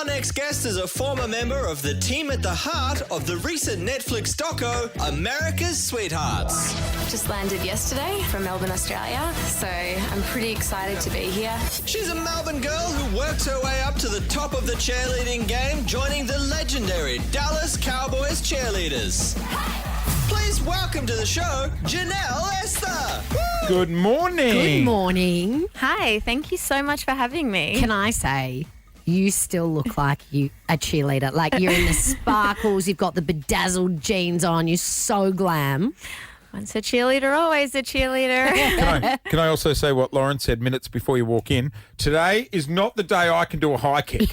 next guest is a former member of the team at the heart of the recent Netflix doco, America's Sweethearts. Just landed yesterday from Melbourne, Australia, so I'm pretty excited to be here. She's a Melbourne girl who worked her way up to the top of the cheerleading game, joining the legendary Dallas Cowboys cheerleaders. Please welcome to the show, Jinelle Esther. Woo! Good morning. Good morning. Hi, thank you so much for having me. Can I say, you still look like you a cheerleader. Like you're in the sparkles, you've got the bedazzled jeans on, you're so glam. Once a cheerleader, always a cheerleader. Can I also say what Lauren said minutes before you walk in? Today is not the day I can do a high kick.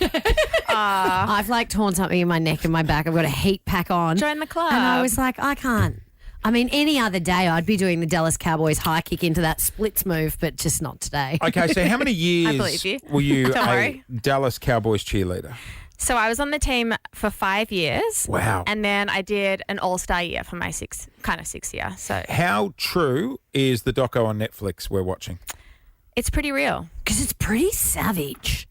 I've like torn something in my neck and my back. I've got a heat pack on. Join the club. And I was like, I can't. I mean, any other day I'd be doing the Dallas Cowboys high kick into that splits move, but just not today. Okay, so how many years believe you. were you Don't a worry. Dallas Cowboys cheerleader? So I was on the team for 5 years. Wow. And then I did an all-star year for my sixth year. So How true is the doco on Netflix we're watching? it's pretty real. Because it's pretty savage.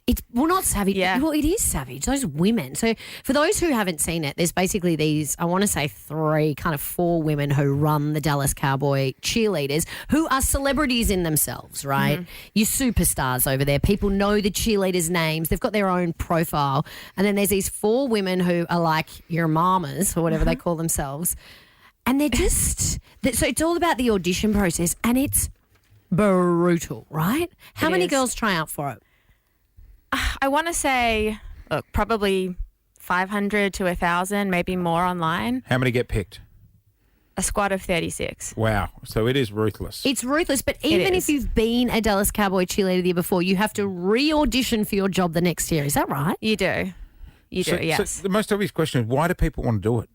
It's, well, not savage. Yeah. Well, it is savage. Those women. So for those who haven't seen it, there's basically these, I want to say 4 women who run the Dallas Cowboy cheerleaders who are celebrities in themselves, right? Mm-hmm. You're superstars over there. People know the cheerleaders' names. They've got their own profile. And then there's these 4 women who are like your mamas or whatever they call themselves. And they're just, so it's all about the audition process and it's brutal, right? How many is. girls try out for it? I want to say, look, probably 500 to 1,000, maybe more online. How many get picked? A squad of 36. Wow. So it is ruthless. It's ruthless, but even is. if you've been a Dallas Cowboy cheerleader the year before, you have to re-audition for your job the next year. Is that right? You do. You do, yes. So the most obvious question is, why do people want to do it?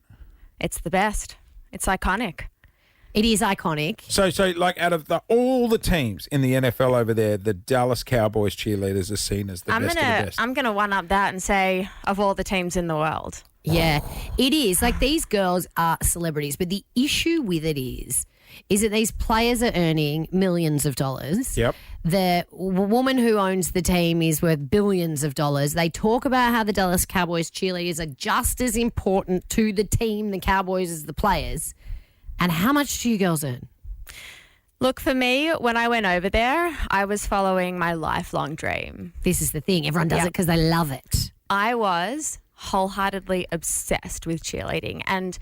It's the best. It's iconic. It is iconic. So like out of all the teams in the NFL over there, the Dallas Cowboys cheerleaders are seen as the best of the best. I'm gonna one up that and say of all the teams in the world. Yeah, it is. Like these girls are celebrities, but the issue with it is that these players are earning millions of dollars. Yep. The woman who owns the team is worth billions of dollars. They talk about how the Dallas Cowboys cheerleaders are just as important to the team, the Cowboys, as the players. And how much do you girls earn? Look, for me, when I went over there, I was following my lifelong dream. This is the thing. Everyone does it because they love it. I was wholeheartedly obsessed with cheerleading. And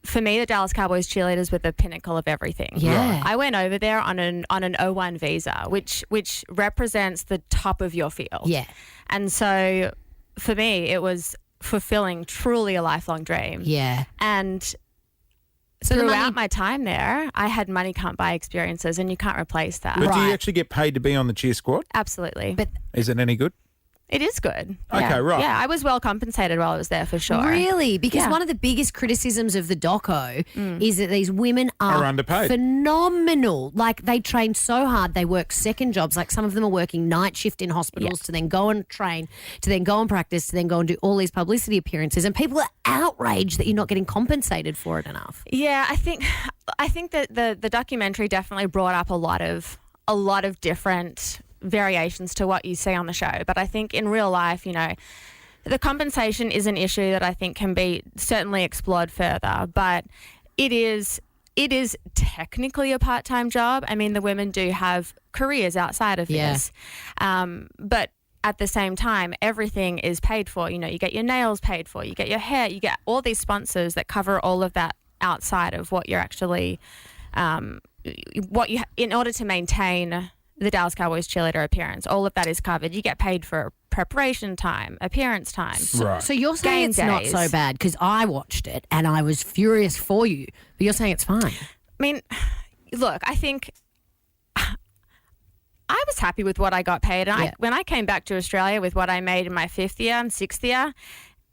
for me, the Dallas Cowboys cheerleaders were the pinnacle of everything. Yeah. Right. I went over there on an O1 visa, which represents the top of your field. Yeah. And so for me, it was fulfilling truly a lifelong dream. Yeah. And So the throughout money- my time there, I had money can't buy experiences, and you can't replace that. But do you Right. actually get paid to be on the cheer squad? Absolutely. But Is it any good? It is good. Okay, Yeah. right. Yeah, I was well compensated while I was there for sure. Really? Because Yeah. one of the biggest criticisms of the doco is that these women Are are underpaid. phenomenal. Like they train so hard, they work second jobs. Like some of them are working night shift in hospitals to then go and train, to then go and practice, to then go and do all these publicity appearances. And people are outraged that you're not getting compensated for it enough. Yeah, I think that the documentary definitely brought up a lot of different variations to what you see on the show. But I think in real life, you know, the compensation is an issue that I think can be certainly explored further. But it is technically a part-time job. I mean, the women do have careers outside of this. But at the same time, everything is paid for. You know, you get your nails paid for, you get your hair, you get all these sponsors that cover all of that outside of what you're actually, in order to maintain the Dallas Cowboys cheerleader appearance. All of that is covered. You get paid for preparation time, appearance time. Right. So you're saying Game it's not days. so bad because I watched it and I was furious for you, but you're saying it's fine. I mean, look, I think I was happy with what I got paid. And when I came back to Australia with what I made in my 5th year and 6th year,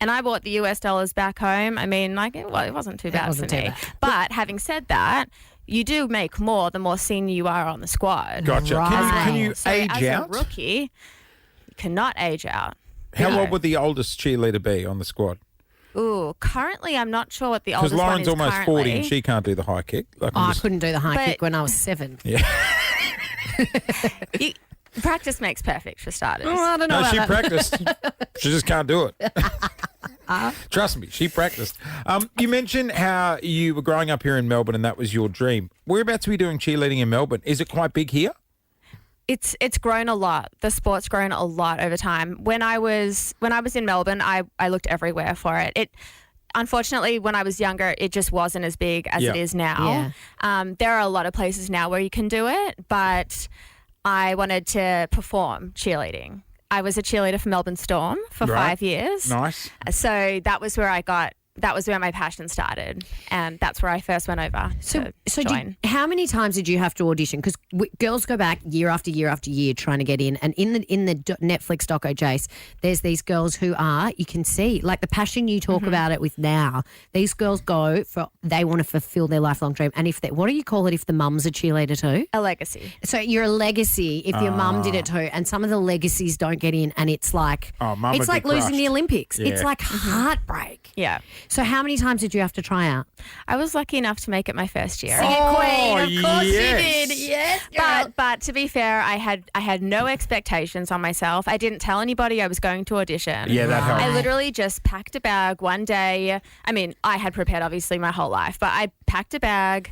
and I bought the US dollars back home, I mean, like, it wasn't too bad wasn't for too me. bad. But having said that, you do make more the more senior you are on the squad. Gotcha. Can you So age as out? a rookie, you cannot age out. How No. old would the oldest cheerleader be on the squad? Ooh, currently I'm not sure what the Because oldest one Lauren's is almost currently. 40 and she can't do the high kick. Like, Oh, I couldn't do the high But- kick when I was 7. You- Practice makes perfect, for starters. Oh, I don't know. No, about she that. practiced. She just can't do it. Trust me, she practiced. You mentioned how you were growing up here in Melbourne and that was your dream. Whereabouts are we doing cheerleading in Melbourne? Is it quite big here? It's grown a lot. The sport's grown a lot over time. When I was in Melbourne, I looked everywhere for it. Unfortunately, when I was younger, it just wasn't as big as Yeah. it is now. There are a lot of places now where you can do it, but I wanted to perform cheerleading. I was a cheerleader for Melbourne Storm for Right. 5 years. Nice. So that was where my passion started, and that's where I first went over to join. How many times did you have to audition? Because girls go back year after year after year trying to get in, and in the Netflix doco, Jace, there's these girls who are, you can see, like the passion you talk about it with now. These girls they want to fulfill their lifelong dream, and what do you call it if the mum's a cheerleader too? A legacy. So you're a legacy if your mum did it too, and some of the legacies don't get in, and it's like Mum would it's be like losing the crushed. Olympics. Yeah. It's like heartbreak. Yeah. So how many times did you have to try out? I was lucky enough to make it my first year. Queen, of course yes. you did. Yes, girl. But to be fair, I had no expectations on myself. I didn't tell anybody I was going to audition. Yeah, that helps. I literally just packed a bag one day. I mean, I had prepared obviously my whole life, but I packed a bag.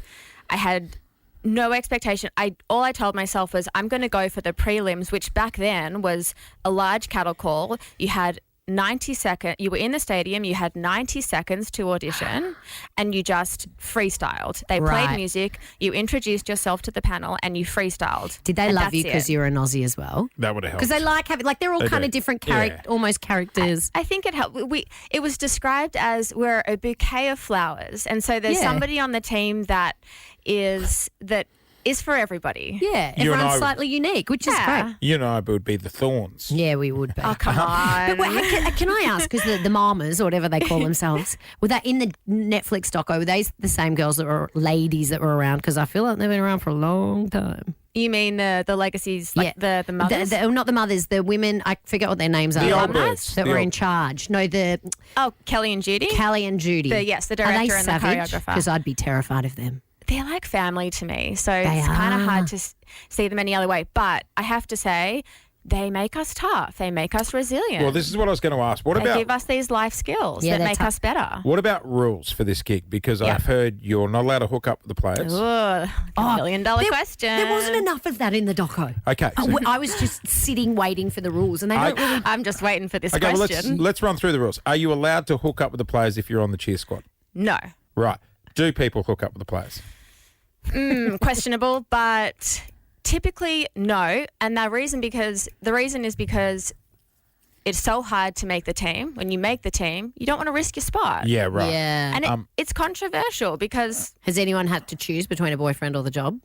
I had no expectation. All I told myself was I'm going to go for the prelims, which back then was a large cattle call. You had 90 seconds. You were in the stadium. You had 90 seconds to audition, and you just freestyled. They Right. played music. You introduced yourself to the panel, and you freestyled. Did they And love you that's because it. you're an Aussie as well? That would have helped. Because they like having, they're all They kind do. of different Yeah. almost characters. I think it helped. It was described as we're a bouquet of flowers, and so there's Yeah. somebody on the team that is for everybody. Yeah, You and everyone's I- slightly unique, which is Yeah. great. You and I would be the thorns. Yeah, we would be. Oh, come on. But wait, can I ask, because the mamas or whatever they call themselves, were they in the Netflix doco, were they the same girls that were ladies that were around? Because I feel like they've been around for a long time. You mean the legacies, like the mothers? Not the mothers, the women, I forget what their names are. The old alumni birds. that The were old- in charge. No, Oh, Kelly and Judy? Callie and Judy. The Are they director and the savage? choreographer. Because I'd be terrified of them. They're like family to me, so They it's kind of are. hard to see them any other way. But I have to say, they make us tough. They make us resilient. Well, this is what I was going to ask. What they give about us these life skills Yeah, that they're make tough. us better. what about rules for this gig? Because Yeah. I've heard you're not allowed to hook up with the players. Ugh, $1 million question. There wasn't enough of that in the doco. Okay. so- I was just sitting waiting for the rules, and they don't really. I'm just waiting for this okay, well, question. let's run through the rules. Are you allowed to hook up with the players if you're on the cheer squad? No. Right. Do people hook up with the players? Questionable, but typically no. And the reason is because it's so hard to make the team. When you make the team, you don't want to risk your spot. Yeah, right. Yeah. And it's controversial because Has anyone had to choose between a boyfriend or the job?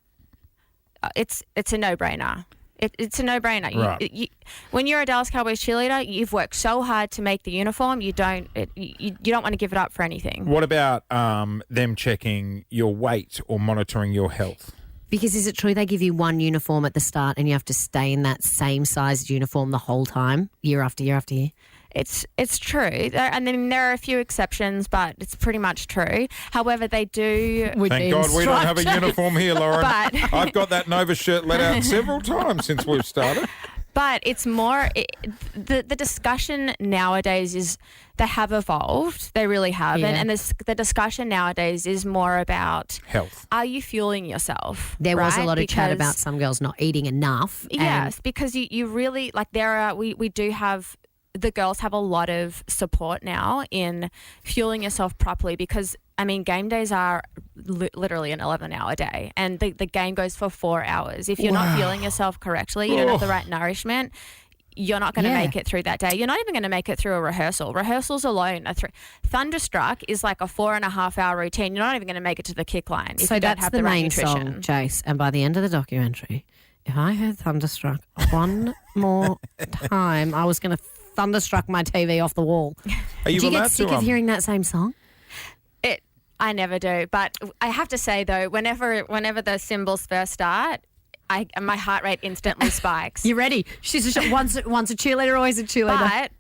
it's a no-brainer. It's a no-brainer. Right. When you're a Dallas Cowboys cheerleader, you've worked so hard to make the uniform. You don't want to give it up for anything. What about them checking your weight or monitoring your health? Because is it true they give you one uniform at the start and you have to stay in that same sized uniform the whole time, year after year after year? It's true, and then there are a few exceptions, but it's pretty much true. However, they do. Thank God we don't have a uniform here, Lauren. But- I've got that Nova shirt let out several times since we've started. But it's more the discussion nowadays is they have evolved. They really have, Yeah. and the discussion nowadays is more about Health. are you fueling yourself? There was a right? lot of chat Because- about some girls not eating enough. and- Yes, because you really we do have. The girls have a lot of support now in fueling yourself properly because, I mean, game days are literally an 11-hour day and the game goes for 4 hours. If you're not fueling yourself correctly, you don't have the right nourishment, you're not going to Yeah. make it through that day. You're not even going to make it through a rehearsal. Rehearsals alone are Thunderstruck is like a 4.5-hour routine. You're not even going to make it to the kick line if So you don't that's have the the right main nutrition. song, Chase. And by the end of the documentary, if I heard Thunderstruck one more time, I was going to thunderstruck my TV off the wall. Are you Do you allowed get sick to? of hearing that same song? I never do, but I have to say though, whenever the cymbals first start, my heart rate instantly spikes. You ready? She's once a cheerleader, always a cheerleader. But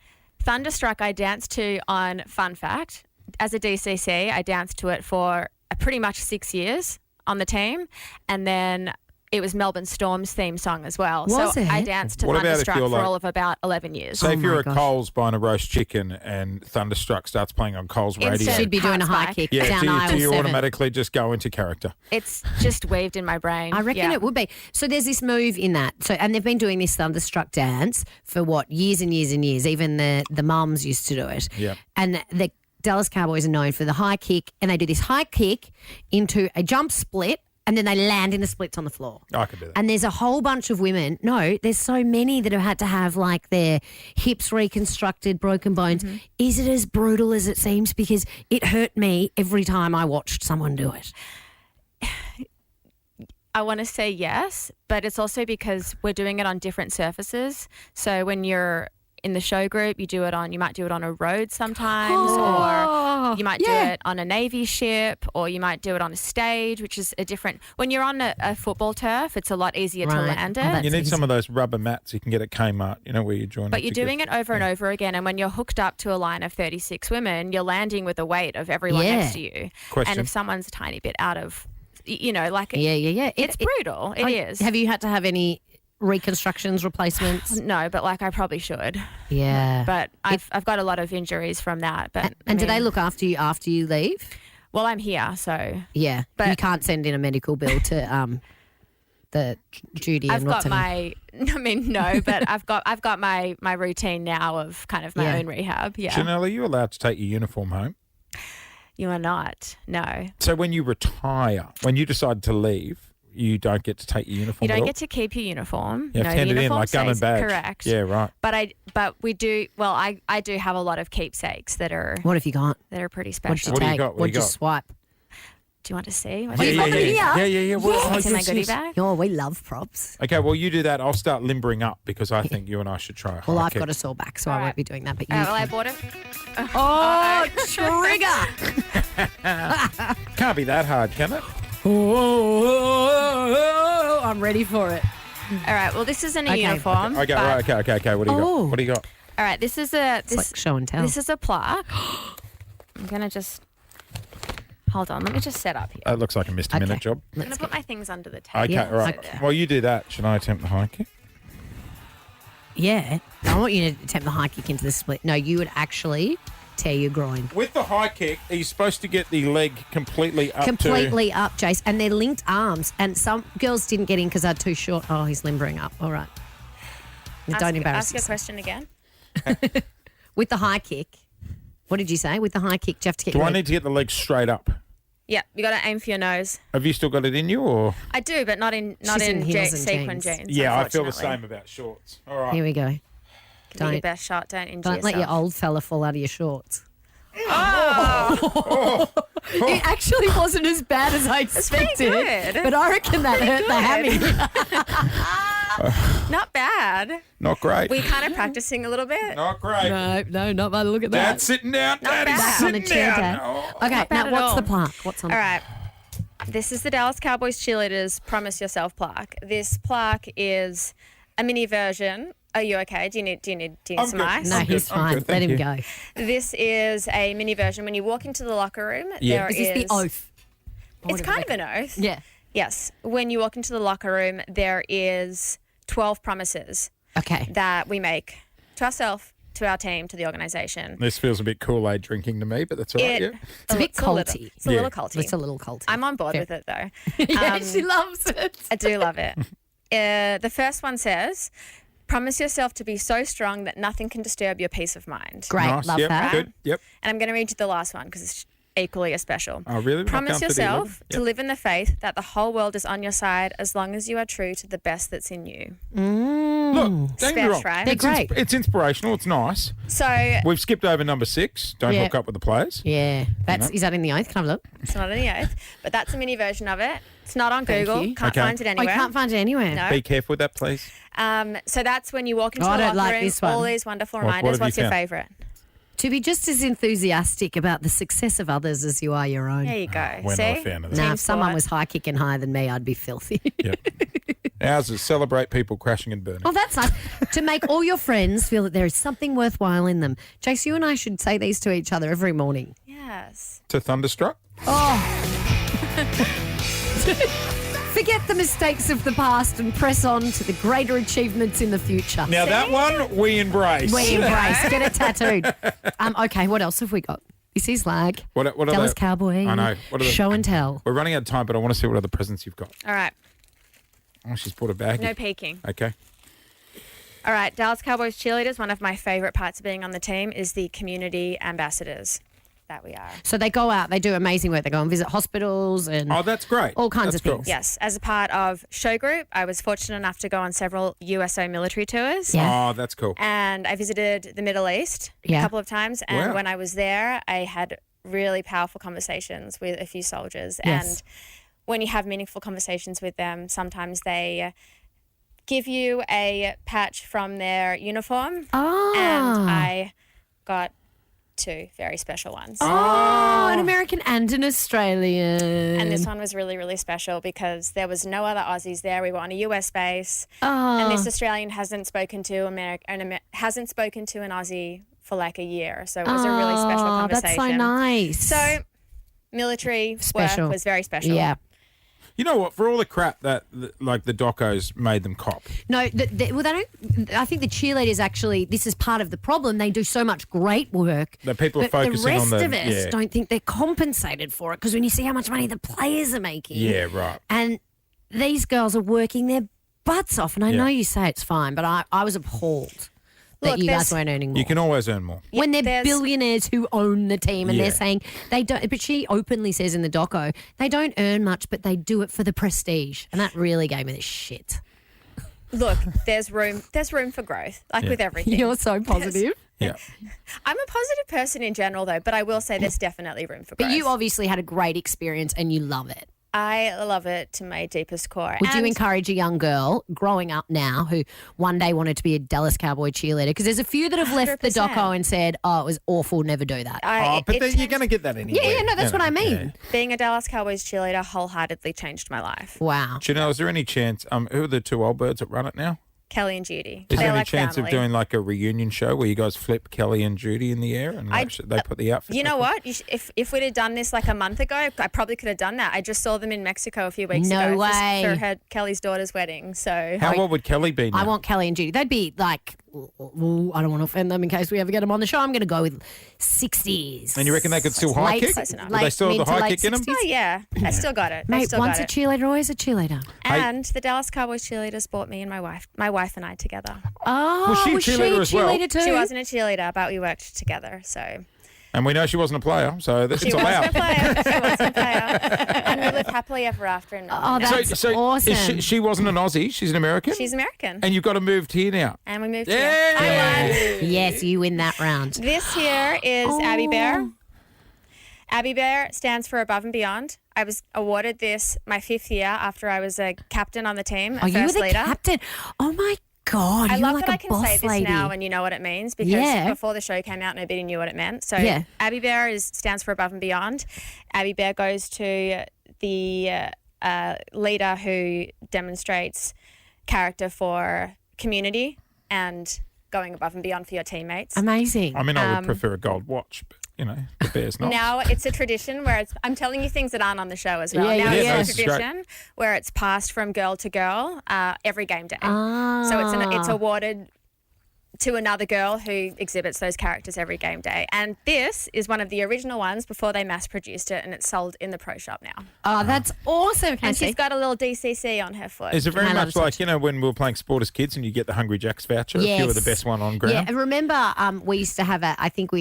Thunderstruck, I danced to on Fun Fact as a DCC. I danced to it for pretty much 6 years on the team, and then it was Melbourne Storm's theme song as well. Was so it? I danced to What about if Thunderstruck you're for like- all of about 11 years. Say if Oh you're my at gosh. Coles buying a roast chicken and Thunderstruck starts playing on Coles radio. Instant. She'd be doing a high Spike. kick Yeah, down do aisle you 7. automatically just go into character? It's just weaved in my brain. I reckon Yeah. it would be. So there's this move in that. So and they've been doing this Thunderstruck dance for what, years and years and years. Even the mums used to do it. Yeah. And the Dallas Cowboys are known for the high kick, and they do this high kick into a jump split, and then they land in the splits on the floor. I could do that. And there's a whole bunch of women. No, there's so many that have had to have like their hips reconstructed, broken bones. Mm-hmm. Is it as brutal as it seems? Because it hurt me every time I watched someone do it. I want to say yes, but it's also because we're doing it on different surfaces. So when you're in the show group, you might do it on a road sometimes, or you might do it on a Navy ship, or you might do it on a stage, which is a different. When you're on a football turf, it's a lot easier to Right. land Oh, it. that's You need easy. some of those rubber mats you can get at Kmart, where you join. But you're doing it over and over again, and when you're hooked up to a line of 36 women, you're landing with the weight of everyone Yeah. next to you. Question. And if someone's a tiny bit out of, like Yeah. it's brutal. It is. Have you had to have any reconstructions, replacements? No, but like I probably should. Yeah. But I've got a lot of injuries from that. But And do I they mean, look after you leave? Well, I'm here, so Yeah. But- you can't send in a medical bill to the Judy I've and what's got her name. my. I mean, no, but I've got my routine now of kind of my Yeah. own rehab. Yeah, Janelle, are you allowed to take your uniform home? you are not. No, So when you retire, when you decide to leave, you don't get to take your uniform you don't at all? get to keep your uniform. You have no, to hand the it in uniform like gun and stays- badge. Correct. Yeah, right. But we do. Well, I do have a lot of keepsakes that are What have you got? pretty What'd special. you What do you take? got? What do What'd you you got? swipe? Do you want to see? Yeah, yeah, yeah. Well, It's in my yes, goodie yes. bag. Oh, we love props. Okay, well, you do that. I'll start limbering up because I think you and I should try a Well, high I've kick. got a sore back, so I All won't right. be doing that. But you. Well, I bought it. oh, trigger! Can't be that hard, can it? Oh, I'm ready for it. All right. Well, this isn't a Okay. uniform. Okay, but- right, okay. What do you Oh. got? What do you got? All right. This is a It's like show and tell. This is a plaque. I'm gonna just hold on. Let me just set up here. That looks like a misdemeanor Okay. job. I'm gonna put my things under the table. Okay, Yeah. all right. Okay. Well, you do that. Should I attempt the high kick? Yeah. I want you to attempt the high kick into the split. No, you would actually tear your groin. With the high kick, are you supposed to get the leg completely up Completely up, Jace. And they're linked arms. And some girls didn't get in because they're too short. Oh, he's limbering up. All right. Don't embarrass Ask your yourself. question again. With the high kick, what did you say? With the high kick, do you have to get Do your I leg- need to get the leg straight up? Yeah, you got to aim for your nose. Have you still got it in you, or? I do, but not in She's in heels and sequin jeans. jeans. Yeah, I feel the unfortunately. same about shorts. All right. Here we go. Give it your Don't- best shot. Don't injure Don't let your yourself. old fella fall out of your shorts. It actually wasn't as bad as I pretty expected. good. But I reckon that hurt the hammy. Not bad. Not great. We kind of practicing a little bit. Not great. No, not by the look at that. Dad's sitting down. Daddy's bad. Back on the sitting chair, down. Dad. Oh. Okay, Not bad now at what's all. the plaque? What's on All it? right. This is the Dallas Cowboys Cheerleaders Promise Yourself plaque. This plaque is a mini version. Are you okay? Do you need I'm some good. ice? No, I'm he's good, I'm fine. good, Let thank him you. go. This is a mini version. When you walk into the locker room, Yeah. there Is this the oath? It's kind of an oath. Yeah. Yes. When you walk into the locker room, there is 12 promises Okay. that we make to ourselves, to our team, to the organisation. This feels a bit Kool-Aid drinking to me, but that's all right. Yeah. It's a bit little- culty. It's a Yeah. little culty. It's a little culty. I'm on board Fair. with it though. Yeah, she loves it. I do love it. The first one says, promise yourself to be so strong that nothing can disturb your peace of mind. Great, Nice. love Yep. that. Good. Yep. And I'm going to read you the last one because it's equally as special. Oh, really? We're not Promise going for the yourself 11? to live in the faith that the whole world is on your side as long as you are true to the best that's in you. Look, don't get me wrong. Special, right? They're It's great. It's inspirational. It's nice. So We've skipped over number 6. Don't Yeah. hook up with the players. Yeah. Is that in the oath? Can I have a look? it's not any oath, but that's a mini version of it. It's not on Thank Google. you. Can't Okay. find it Oh, anywhere. you can't find it anywhere. No. Be careful with that, please. So that's when you walk into Oh, I the don't locker like room. this one. All these wonderful What reminders. have you What's your found? favourite? To be just as enthusiastic about the success of others as you are your own. There you go. We're See? not a fan of that. Now, Team if someone sport. was high kicking higher than me, I'd be filthy. Yep. Ours is celebrate people crashing and burning. Oh, that's nice. To make all your friends feel that there is something worthwhile in them. Jace, you and I should say these to each other every morning. Yes. To Thunderstruck? For Forget the mistakes of the past and press on to the greater achievements in the future. Now, that one we embrace. We embrace. Get it tattooed. Okay, what else have we got? This is like What are Dallas the- Cowboy. I know. What are the- Show and tell. We're running out of time, but I want to see what other presents you've got. All right. Oh, she's brought a bag. No peeking. Okay. All right. Dallas Cowboys cheerleaders. One of my favourite parts of being on the team is the community ambassadors that we are. So they go out, they do amazing work. They go and visit hospitals and Oh, that's great. all kinds That's of things. cool. Yes. As a part of show group, I was fortunate enough to go on several USO military tours. Yeah. Oh, that's cool. And I visited the Middle East Yeah. a couple of times. And Wow. when I was there, I had really powerful conversations with a few soldiers. Yes. And when you have meaningful conversations with them, sometimes they give you a patch from their uniform. Oh. And I got two very special ones. Oh, an American and an Australian. And this one was really, really special because there was no other Aussies there. We were on a US base, Oh. and this Australian hasn't spoken to hasn't spoken to an Aussie for like a year. So it was a really special Oh, conversation. that's so nice. So military Special. work was very special. Yeah. You know what? For all the crap that like the docos made them cop. No, well, they don't. I think the cheerleaders actually. This is part of the problem. They do so much great work That people are but focusing on the rest the- of us yeah. don't think they're compensated for it because when you see how much money the players are making, Yeah, right. and these girls are working their butts off. And I Yeah. know you say it's fine, but I was appalled that Look, you guys there's- weren't earning more. You can always earn more. when they're there's- billionaires who own the team and Yeah. they're saying they don't, but she openly says in the doco, they don't earn much, but they do it for the prestige. And that really gave me the shit. Look, there's room for growth, like with everything. You're so positive. Yeah. I'm a positive person in general, though, but I will say there's definitely room for growth. But you obviously had a great experience and you love it. I love it to my deepest core. Would you And encourage a young girl growing up now who one day wanted to be a Dallas Cowboy cheerleader? Because there's a few that have left the 100%. doco and said, oh, it was awful, never do that. Oh, but it then you're changed- going to get that anyway. yeah, no, that's what I mean. Being a Dallas Cowboys cheerleader wholeheartedly changed my life. Wow. Janelle, is there any chance, who are the two old birds that run it now? Kelly and Judy. Is They're there any like chance family. of doing like a reunion show where you guys flip Kelly and Judy in the air and like, they put the outfit? You know back on? what? If we'd have done this like a month ago, I probably could have done that. I just saw them in Mexico a few weeks No ago way. for her Kelly's daughter's wedding. So How old would Kelly be now? I want Kelly and Judy. They'd be like, ooh, I don't want to offend them in case we ever get them on the show. I'm going to go with 60s. And you reckon they could still high Late- kick? Close enough. Would they still have mid the to high late kick in them? 60s? oh yeah, I still got it. I Mate, still once got a it. cheerleader, always a cheerleader. And the Dallas Cowboys cheerleaders brought me and my wife and I together. Oh, Was she a cheerleader as well? cheerleader too? She wasn't a cheerleader, but we worked together. So And we know she wasn't a player, so it's she allowed. wasn't a player. She wasn't a player. And we lived happily ever after. In Oh, Melbourne. that's awesome. is she wasn't an Aussie, she's an American? She's American. And you've got to move here now. And we moved Yeah. here. I won. Yes, you win that round. This here is Abby Oh. Bear. Abby Bear stands for Above and Beyond. I was awarded this my 5th year after I was a captain on the team, a Oh, you were first the leader. captain. Oh my God, I you're love like that a I can boss say this lady. now and you know what it means because Yeah. before the show came out nobody knew what it meant. So Yeah. Abby Bear stands for Above and Beyond. Abby Bear goes to the leader who demonstrates character for community and going above and beyond for your teammates. Amazing. I mean, I would prefer a gold watch, but, you know, the Bear's not. Now it's a tradition where I'm telling you things that aren't on the show as well. Yeah, now yeah. it's This a is great. tradition where it's passed from girl to girl every game day. Ah. So it's awarded to another girl who exhibits those characters every game day. And this is one of the original ones before they mass produced it and it's sold in the pro shop now. Oh, that's awesome. Can I And see? she's got a little DCC on her foot. Is it very I love much such- like, you know, when we were playing sport as kids and you get the Hungry Jack's voucher? If you were the Yes. best one on ground? Yeah, and remember we used to have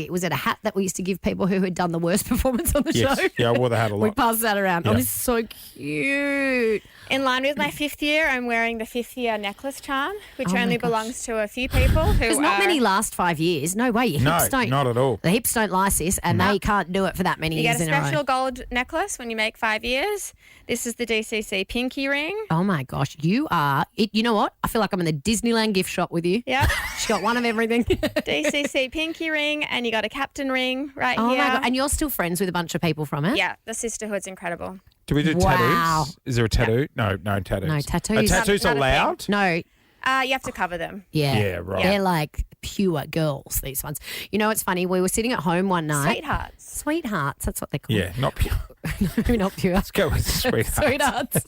was it a hat that we used to give people who had done the worst performance on the Yes. show? Yeah, I wore the hat a We lot. passed that around. Oh, Yeah. it's so cute. In line with my 5th year, I'm wearing the 5th year necklace charm, which Oh my only gosh. belongs to a few people who There's not are- many last 5 years. No way. Your No, hips don't. not at all. The hips don't lie, sis, and they can't do it for that many You years get a in a row. special gold necklace when you make 5 years. This is the DCC pinky ring. Oh my gosh, you are. You know what? I feel like I'm in the Disneyland gift shop with you. Yep. She's got one of everything. DCC pinky ring, and you got a captain ring right Oh here. my god! And you're still friends with a bunch of people from it. Yeah, the sisterhood's incredible. Do we do Wow. tattoos? Is there a tattoo? No tattoos. No, tattoos. Are tattoos Not a thing. allowed? No. You have to cover them. Yeah. Yeah, right. They're like pure girls, these ones. You know, it's funny. We were sitting at home one night. Sweethearts. That's what they're called. Yeah, not pure. No, not pure. Let's go with sweethearts. Sweethearts.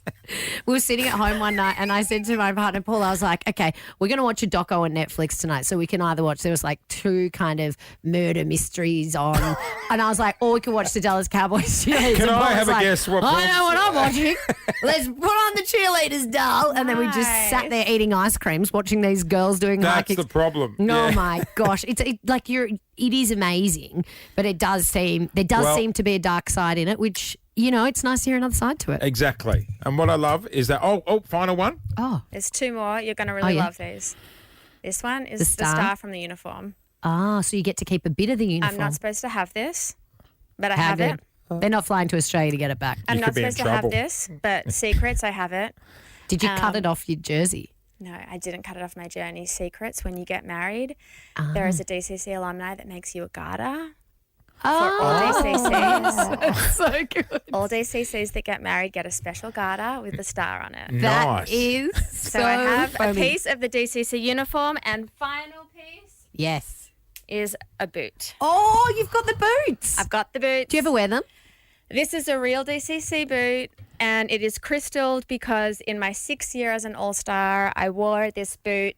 We were sitting at home one night and I said to my partner, Paul, I was like, okay, we're going to watch a doco on Netflix tonight. So we can either watch, there was like 2 kind of murder mysteries on. And I was like, or we can watch the Dallas Cowboys cheerleaders. Can And I Paul have was a like, guess what I know what I'm watching. Let's put on the cheerleaders, doll. And then we just sat there eating ice creams, watching these girls doing That's like the problem. Oh Yeah. my gosh. It is amazing, but there seem to be a dark side in it, which, you know, it's nice to hear another side to it. Exactly. And what I love is that, final one. Oh. There's 2 more. You're going to really yeah. love these. This one is The the star? star from the uniform. Ah, so you get to keep a bit of the uniform. I'm not supposed to have this, but I How have good. it. They're not flying to Australia to get it back. I'm You not could be in supposed to have trouble. this, but secrets, I have it. Did you cut it off your jersey? No, I didn't cut it off my journey. Secrets, when you get married, there is a DCC alumni that makes you a garter for all DCCs. So good. All DCCs that get married get a special garter with the star on it. That Nice. is So I have funny. a piece of the DCC uniform, and final piece Yes. is a boot. Oh, you've got the boots. I've got the boots. Do you ever wear them? This is a real DCC boot, and it is crystalled because in my 6th year as an All-Star, I wore this boot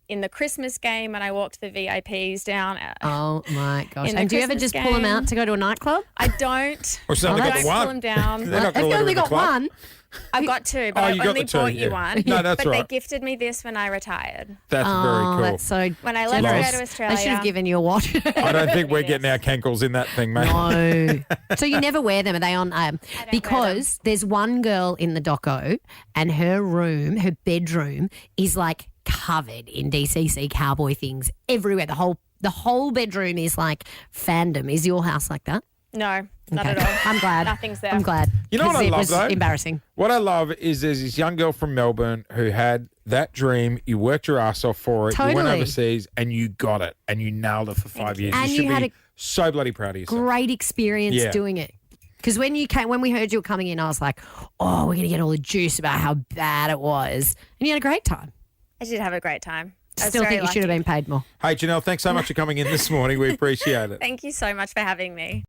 in the Christmas game when I walked the VIPs down. Oh my gosh. In the And do you ever Christmas just pull them game. out to go to a nightclub? I don't. Or she's only I got don't the pull one. them down. They're not If gonna you let her only in the got club. one. I've got 2, but Oh, I you got only the 2, bought yeah. you one. No, that's but they right. gifted me this when I retired. That's very Oh, cool. that's so When I left to go generous. to I Australia. should have given you a watch. I don't think we're Yes. getting our cankles in that thing, mate. No. So you never wear them? Are they on? Because there's one girl in the doco, and her bedroom is like covered in DCC cowboy things everywhere. The whole bedroom is like fandom. Is your house like that? No, not Okay. at all. I'm glad. Nothing's there. I'm glad. You know what 'Cause I it love, was though? embarrassing. What I love is there's this young girl from Melbourne who had that dream. You worked your ass off for it. You went Totally. overseas and you got it and you nailed it for 5 years. And you you should had be a so bloody proud of yourself. Great experience Yeah. doing it. Because when we heard you were coming in, I was like, oh, we're going to get all the juice about how bad it was. And you had a great time. I did have a great time. I was Still very think you should have lucky. been paid more. Hey, Jinelle, thanks so much for coming in this morning. We appreciate it. Thank you so much for having me.